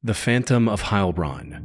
The Phantom of Heilbronn.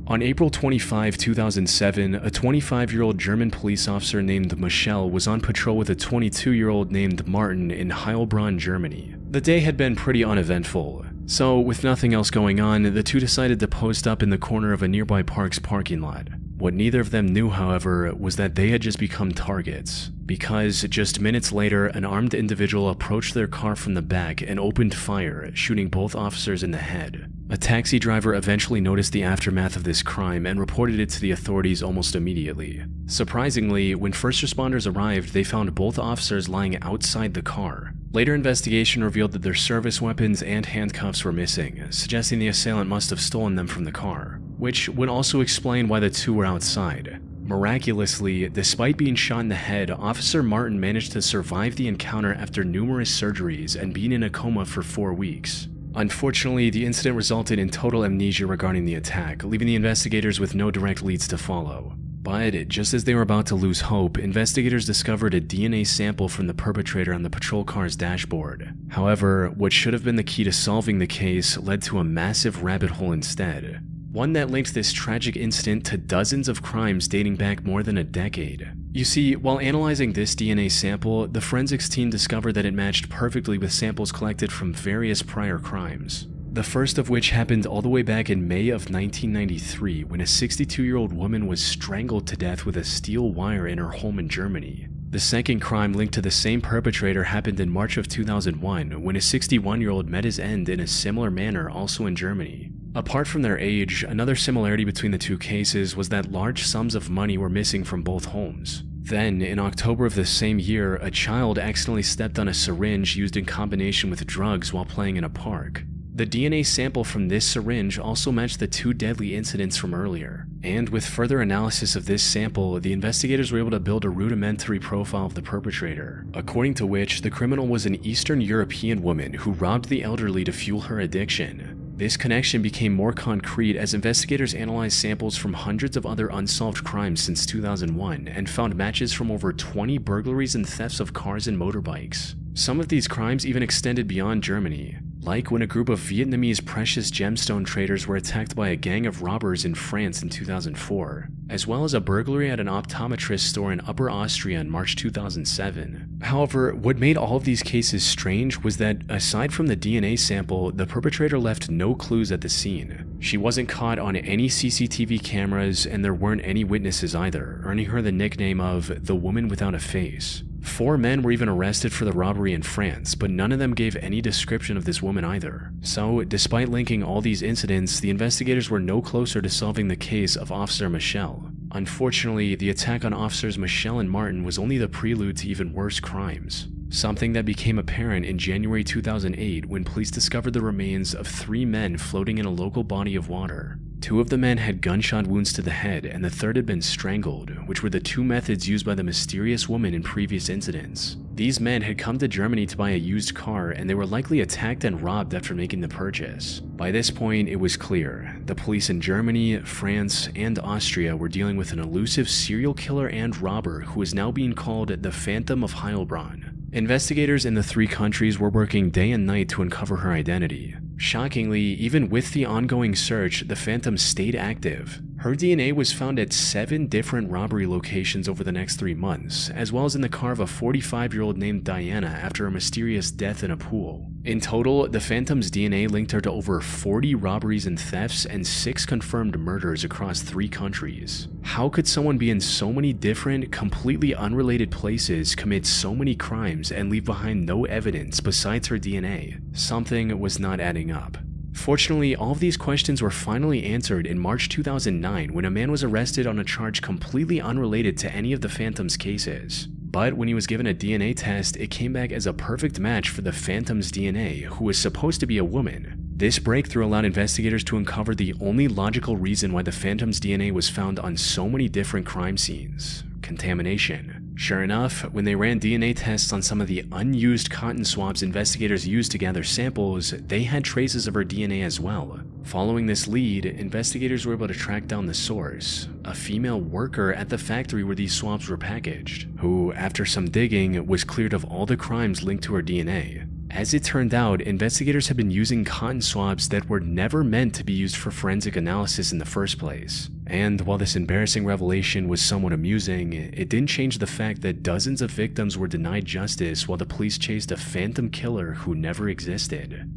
On April 25, 2007, a 25-year-old German police officer named Michelle was on patrol with a 22-year-old named Martin in Heilbronn, Germany. The day had been pretty uneventful, so with nothing else going on, the two decided to post up in the corner of a nearby park's parking lot. What neither of them knew, however, was that they had just become targets, because just minutes later, an armed individual approached their car from the back and opened fire, shooting both officers in the head. A taxi driver eventually noticed the aftermath of this crime and reported it to the authorities almost immediately. Surprisingly, when first responders arrived, they found both officers lying outside the car. Later investigation revealed that their service weapons and handcuffs were missing, suggesting the assailant must have stolen them from the car, which would also explain why the two were outside. Miraculously, despite being shot in the head, Officer Martin managed to survive the encounter after numerous surgeries and being in a coma for 4 weeks. Unfortunately, the incident resulted in total amnesia regarding the attack, leaving the investigators with no direct leads to follow. But just as they were about to lose hope, investigators discovered a DNA sample from the perpetrator on the patrol car's dashboard. However, what should have been the key to solving the case led to a massive rabbit hole instead. One that linked this tragic incident to dozens of crimes dating back more than a decade. You see, while analyzing this DNA sample, the forensics team discovered that it matched perfectly with samples collected from various prior crimes. The first of which happened all the way back in May of 1993, when a 62-year-old woman was strangled to death with a steel wire in her home in Germany. The second crime linked to the same perpetrator happened in March of 2001, when a 61-year-old met his end in a similar manner also in Germany. Apart from their age, another similarity between the two cases was that large sums of money were missing from both homes. Then, in October of the same year, a child accidentally stepped on a syringe used in combination with drugs while playing in a park. The DNA sample from this syringe also matched the two deadly incidents from earlier. And with further analysis of this sample, the investigators were able to build a rudimentary profile of the perpetrator, according to which the criminal was an Eastern European woman who robbed the elderly to fuel her addiction. This connection became more concrete as investigators analyzed samples from hundreds of other unsolved crimes since 2001 and found matches from over 20 burglaries and thefts of cars and motorbikes. Some of these crimes even extended beyond Germany, like when a group of Vietnamese precious gemstone traders were attacked by a gang of robbers in France in 2004, as well as a burglary at an optometrist store in Upper Austria in March 2007. However, what made all of these cases strange was that, aside from the DNA sample, the perpetrator left no clues at the scene. She wasn't caught on any CCTV cameras, and there weren't any witnesses either, earning her the nickname of the Woman Without a Face. 4 men were even arrested for the robbery in France, but none of them gave any description of this woman either. So, despite linking all these incidents, the investigators were no closer to solving the case of Officer Michelle. Unfortunately, the attack on Officers Michelle and Martin was only the prelude to even worse crimes. Something that became apparent in January 2008 when police discovered the remains of 3 men floating in a local body of water. 2 of the men had gunshot wounds to the head, and the third had been strangled, which were the 2 methods used by the mysterious woman in previous incidents. These men had come to Germany to buy a used car, and they were likely attacked and robbed after making the purchase. By this point, it was clear. The police in Germany, France, and Austria were dealing with an elusive serial killer and robber who is now being called the Phantom of Heilbronn. Investigators in the 3 countries were working day and night to uncover her identity. Shockingly, even with the ongoing search, the Phantom stayed active. Her DNA was found at 7 different robbery locations over the next 3 months, as well as in the car of a 45-year-old named Diana after a mysterious death in a pool. In total, the Phantom's DNA linked her to over 40 robberies and thefts and 6 confirmed murders across 3 countries. How could someone be in so many different, completely unrelated places, commit so many crimes, and leave behind no evidence besides her DNA? Something was not adding up. Fortunately, all of these questions were finally answered in March 2009 when a man was arrested on a charge completely unrelated to any of the Phantom's cases. But when he was given a DNA test, it came back as a perfect match for the Phantom's DNA, who was supposed to be a woman. This breakthrough allowed investigators to uncover the only logical reason why the Phantom's DNA was found on so many different crime scenes: contamination. Sure enough, when they ran DNA tests on some of the unused cotton swabs investigators used to gather samples, they had traces of her DNA as well. Following this lead, investigators were able to track down the source, a female worker at the factory where these swabs were packaged, who, after some digging, was cleared of all the crimes linked to her DNA. As it turned out, investigators had been using cotton swabs that were never meant to be used for forensic analysis in the first place. And while this embarrassing revelation was somewhat amusing, it didn't change the fact that dozens of victims were denied justice while the police chased a phantom killer who never existed.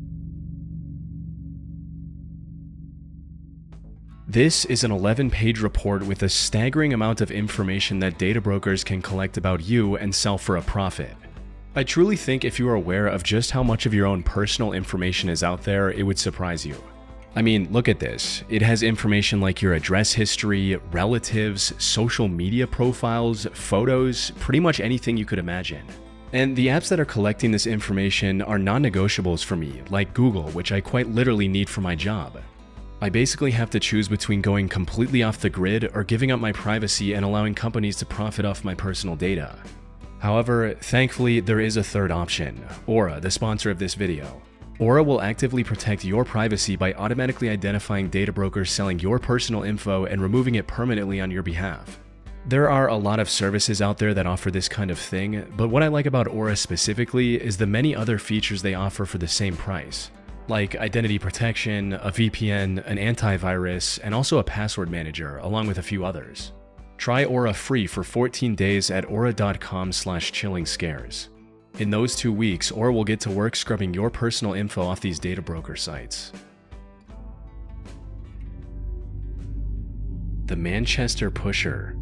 This is an 11-page report with a staggering amount of information that data brokers can collect about you and sell for a profit. I truly think if you are aware of just how much of your own personal information is out there, it would surprise you. I mean, look at this. It has information like your address history, relatives, social media profiles, photos, pretty much anything you could imagine. And the apps that are collecting this information are non-negotiables for me, like Google, which I quite literally need for my job. I basically have to choose between going completely off the grid or giving up my privacy and allowing companies to profit off my personal data. However, thankfully, there is a third option, Aura, the sponsor of this video. Aura will actively protect your privacy by automatically identifying data brokers selling your personal info and removing it permanently on your behalf. There are a lot of services out there that offer this kind of thing, but what I like about Aura specifically is the many other features they offer for the same price, like identity protection, a VPN, an antivirus, and also a password manager, along with a few others. Try Aura free for 14 days at aura.com/chillingscares. In those 2 weeks, Aura will get to work scrubbing your personal info off these data broker sites. The Manchester Pusher.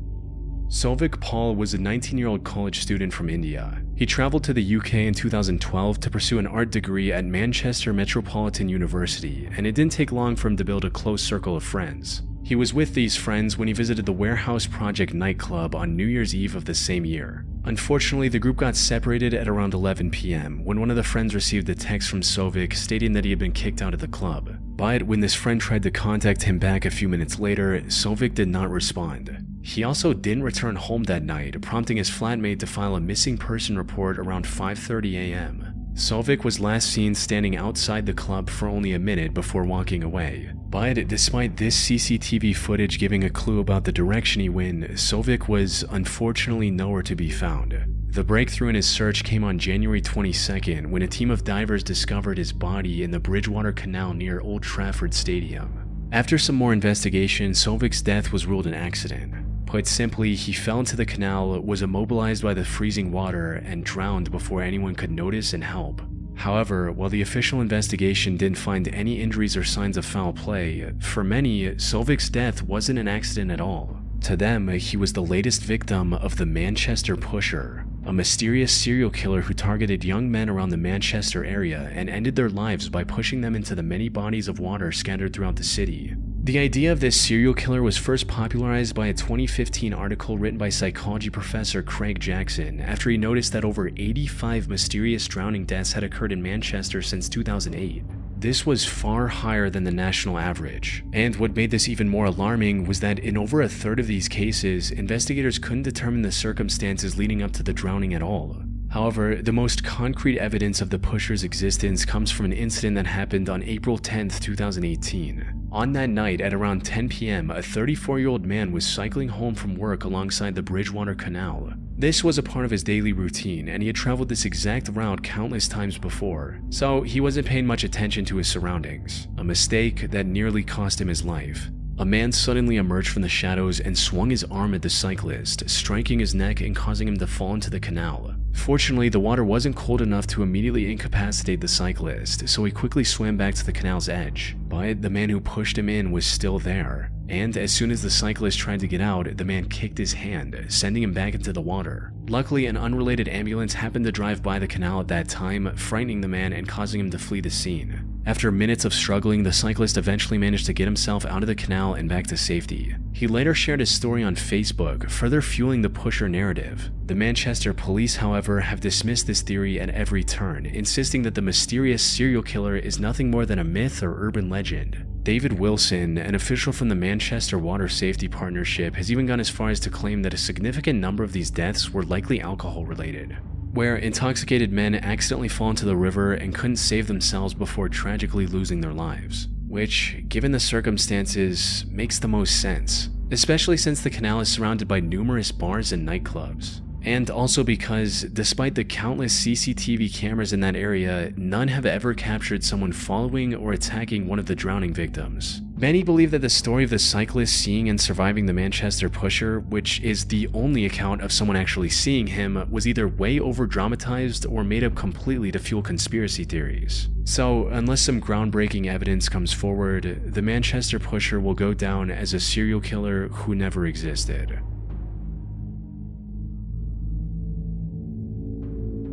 Souvik Paul was a 19-year-old college student from India. He traveled to the UK in 2012 to pursue an art degree at Manchester Metropolitan University, and it didn't take long for him to build a close circle of friends. He was with these friends when he visited the Warehouse Project nightclub on New Year's Eve of the same year. Unfortunately, the group got separated at around 11 p.m. when one of the friends received a text from Souvik stating that he had been kicked out of the club. But when this friend tried to contact him back a few minutes later, Souvik did not respond. He also didn't return home that night, prompting his flatmate to file a missing person report around 5:30 a.m. Souvik was last seen standing outside the club for only a minute before walking away. But despite this CCTV footage giving a clue about the direction he went, Souvik was unfortunately nowhere to be found. The breakthrough in his search came on January 22nd when a team of divers discovered his body in the Bridgewater Canal near Old Trafford Stadium. After some more investigation, Souvik's death was ruled an accident. Put simply, he fell into the canal, was immobilized by the freezing water, and drowned before anyone could notice and help. However, while the official investigation didn't find any injuries or signs of foul play, for many, Souvik's death wasn't an accident at all. To them, he was the latest victim of the Manchester Pusher, a mysterious serial killer who targeted young men around the Manchester area and ended their lives by pushing them into the many bodies of water scattered throughout the city. The idea of this serial killer was first popularized by a 2015 article written by psychology professor Craig Jackson after he noticed that over 85 mysterious drowning deaths had occurred in Manchester since 2008. This was far higher than the national average, and what made this even more alarming was that in over a third of these cases, investigators couldn't determine the circumstances leading up to the drowning at all. However, the most concrete evidence of the pusher's existence comes from an incident that happened on April 10, 2018. On that night at around 10 p.m., a 34-year-old man was cycling home from work alongside the Bridgewater Canal. This was a part of his daily routine, and he had traveled this exact route countless times before, so he wasn't paying much attention to his surroundings, a mistake that nearly cost him his life. A man suddenly emerged from the shadows and swung his arm at the cyclist, striking his neck and causing him to fall into the canal. Fortunately, the water wasn't cold enough to immediately incapacitate the cyclist, so he quickly swam back to the canal's edge. But the man who pushed him in was still there, and as soon as the cyclist tried to get out, the man kicked his hand, sending him back into the water. Luckily, an unrelated ambulance happened to drive by the canal at that time, frightening the man and causing him to flee the scene. After minutes of struggling, the cyclist eventually managed to get himself out of the canal and back to safety. He later shared his story on Facebook, further fueling the pusher narrative. The Manchester police, however, have dismissed this theory at every turn, insisting that the mysterious serial killer is nothing more than a myth or urban legend. David Wilson, an official from the Manchester Water Safety Partnership, has even gone as far as to claim that a significant number of these deaths were likely alcohol-related, where intoxicated men accidentally fall into the river and couldn't save themselves before tragically losing their lives, which, given the circumstances, makes the most sense, especially since the canal is surrounded by numerous bars and nightclubs. And also because, despite the countless CCTV cameras in that area, none have ever captured someone following or attacking one of the drowning victims. Many believe that the story of the cyclist seeing and surviving the Manchester Pusher, which is the only account of someone actually seeing him, was either way over-dramatized or made up completely to fuel conspiracy theories. So, unless some groundbreaking evidence comes forward, the Manchester Pusher will go down as a serial killer who never existed.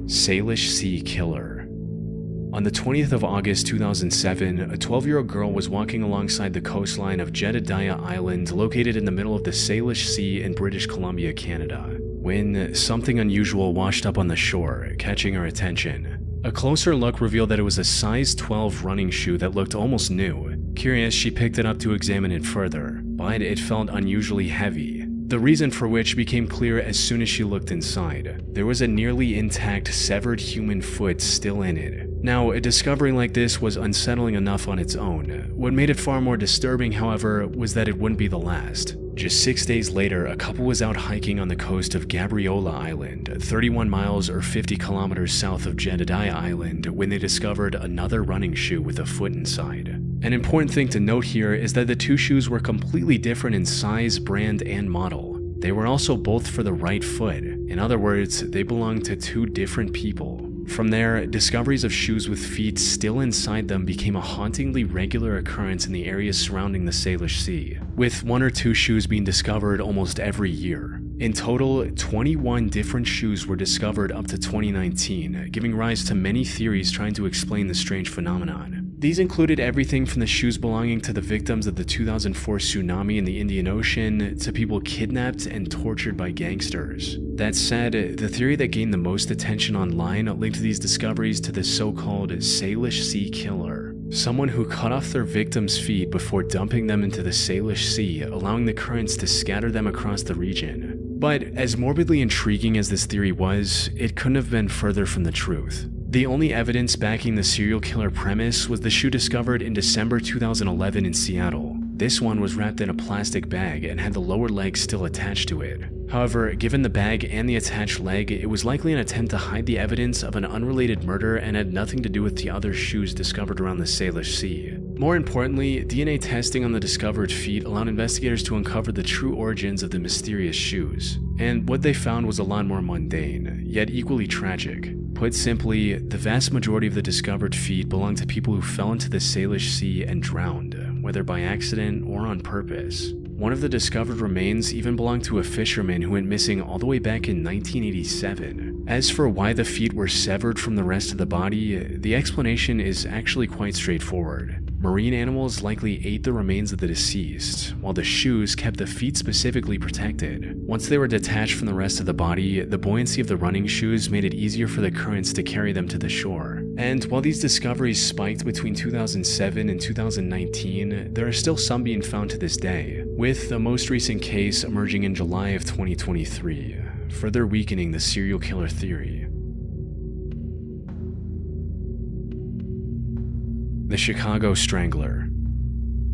Salish Sea Killer. On the 20th of August 2007, a 12-year-old girl was walking alongside the coastline of Jedediah Island, located in the middle of the Salish Sea in British Columbia, Canada, when something unusual washed up on the shore, catching her attention. A closer look revealed that it was a size 12 running shoe that looked almost new. Curious, she picked it up to examine it further, but it felt unusually heavy. The reason for which became clear as soon as she looked inside. There was a nearly intact, severed human foot still in it. Now, a discovery like this was unsettling enough on its own. What made it far more disturbing, however, was that it wouldn't be the last. Just 6 days later, a couple was out hiking on the coast of Gabriola Island, 31 miles or 50 kilometers south of Jedediah Island, when they discovered another running shoe with a foot inside. An important thing to note here is that the two shoes were completely different in size, brand, and model. They were also both for the right foot. In other words, they belonged to two different people. From there, discoveries of shoes with feet still inside them became a hauntingly regular occurrence in the areas surrounding the Salish Sea, with 1 or 2 shoes being discovered almost every year. In total, 21 different shoes were discovered up to 2019, giving rise to many theories trying to explain the strange phenomenon. These included everything from the shoes belonging to the victims of the 2004 tsunami in the Indian Ocean to people kidnapped and tortured by gangsters. That said, the theory that gained the most attention online linked these discoveries to the so-called Salish Sea Killer, someone who cut off their victims' feet before dumping them into the Salish Sea, allowing the currents to scatter them across the region. But as morbidly intriguing as this theory was, it couldn't have been further from the truth. The only evidence backing the serial killer premise was the shoe discovered in December 2011 in Seattle. This one was wrapped in a plastic bag and had the lower leg still attached to it. However, given the bag and the attached leg, it was likely an attempt to hide the evidence of an unrelated murder and had nothing to do with the other shoes discovered around the Salish Sea. More importantly, DNA testing on the discovered feet allowed investigators to uncover the true origins of the mysterious shoes. And what they found was a lot more mundane, yet equally tragic. Put simply, the vast majority of the discovered feet belonged to people who fell into the Salish Sea and drowned, whether by accident or on purpose. One of the discovered remains even belonged to a fisherman who went missing all the way back in 1987. As for why the feet were severed from the rest of the body, the explanation is actually quite straightforward. Marine animals likely ate the remains of the deceased, while the shoes kept the feet specifically protected. Once they were detached from the rest of the body, the buoyancy of the running shoes made it easier for the currents to carry them to the shore. And while these discoveries spiked between 2007 and 2019, there are still some being found to this day, with the most recent case emerging in July of 2023, further weakening the serial killer theory. The Chicago Strangler.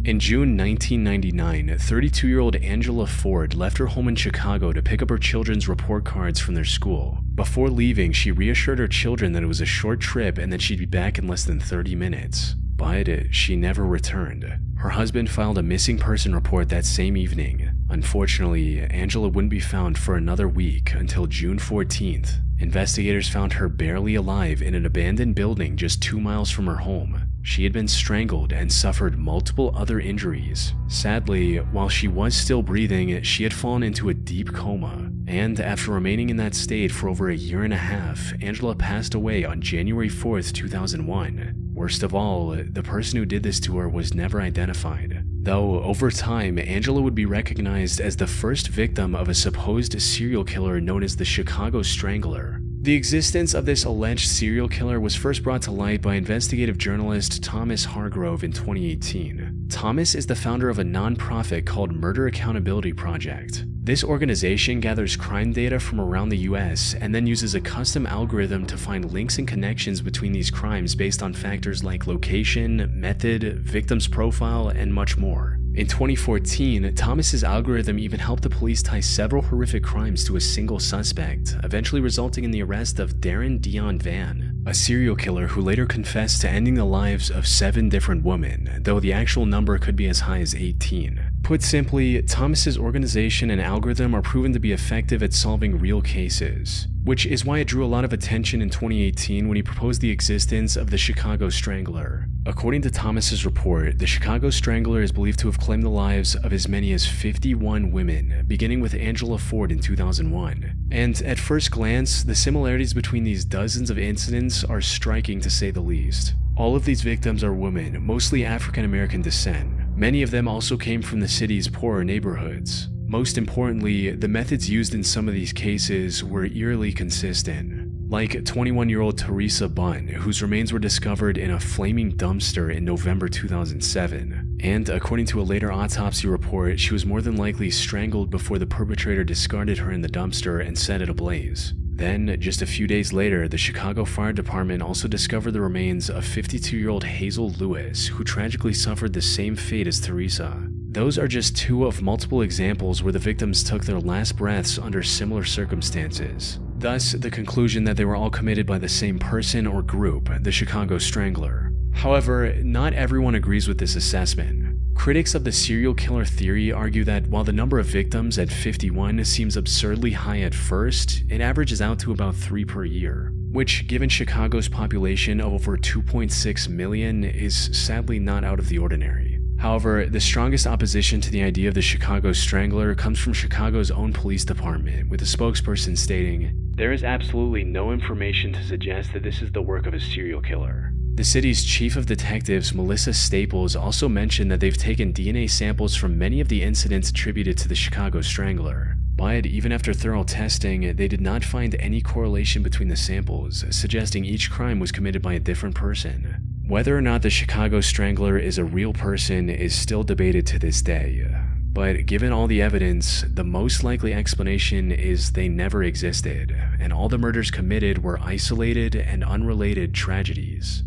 In June 1999, 32-year-old Angela Ford left her home in Chicago to pick up her children's report cards from their school. Before leaving, she reassured her children that it was a short trip and that she'd be back in less than 30 minutes. But she never returned. Her husband filed a missing person report that same evening. Unfortunately, Angela wouldn't be found for another week until June 14th. Investigators found her barely alive in an abandoned building just 2 miles from her home. She had been strangled and suffered multiple other injuries. Sadly, while she was still breathing, she had fallen into a deep coma. And after remaining in that state for over a year and a half, Angela passed away on January 4th, 2001. Worst of all, the person who did this to her was never identified. Though, over time, Angela would be recognized as the first victim of a supposed serial killer known as the Chicago Strangler. The existence of this alleged serial killer was first brought to light by investigative journalist Thomas Hargrove in 2018. Thomas is the founder of a nonprofit called Murder Accountability Project. This organization gathers crime data from around the US and then uses a custom algorithm to find links and connections between these crimes based on factors like location, method, victim's profile, and much more. In 2014, Thomas's algorithm even helped the police tie several horrific crimes to a single suspect, eventually resulting in the arrest of Darren Dion Van, a serial killer who later confessed to ending the lives of 7 different women, though the actual number could be as high as 18. Put simply, Thomas's organization and algorithm are proven to be effective at solving real cases, which is why it drew a lot of attention in 2018 when he proposed the existence of the Chicago Strangler. According to Thomas's report, the Chicago Strangler is believed to have claimed the lives of as many as 51 women, beginning with Angela Ford in 2001. And at first glance, the similarities between these dozens of incidents are striking to say the least. All of these victims are women, mostly African American descent. Many of them also came from the city's poorer neighborhoods. Most importantly, the methods used in some of these cases were eerily consistent. Like 21-year-old Teresa Bunn, whose remains were discovered in a flaming dumpster in November 2007. And according to a later autopsy report, she was more than likely strangled before the perpetrator discarded her in the dumpster and set it ablaze. Then, just a few days later, the Chicago Fire Department also discovered the remains of 52-year-old Hazel Lewis, who tragically suffered the same fate as Teresa. Those are just 2 of multiple examples where the victims took their last breaths under similar circumstances. Thus, the conclusion that they were all committed by the same person or group, the Chicago Strangler. However, not everyone agrees with this assessment. Critics of the serial killer theory argue that while the number of victims at 51 seems absurdly high at first, it averages out to about 3 per year, which, given Chicago's population of over 2.6 million, is sadly not out of the ordinary. However, the strongest opposition to the idea of the Chicago Strangler comes from Chicago's own police department, with a spokesperson stating, "There is absolutely no information to suggest that this is the work of a serial killer." The city's chief of detectives, Melissa Staples, also mentioned that they've taken DNA samples from many of the incidents attributed to the Chicago Strangler. But even after thorough testing, they did not find any correlation between the samples, suggesting each crime was committed by a different person. Whether or not the Chicago Strangler is a real person is still debated to this day. But given all the evidence, the most likely explanation is they never existed, and all the murders committed were isolated and unrelated tragedies.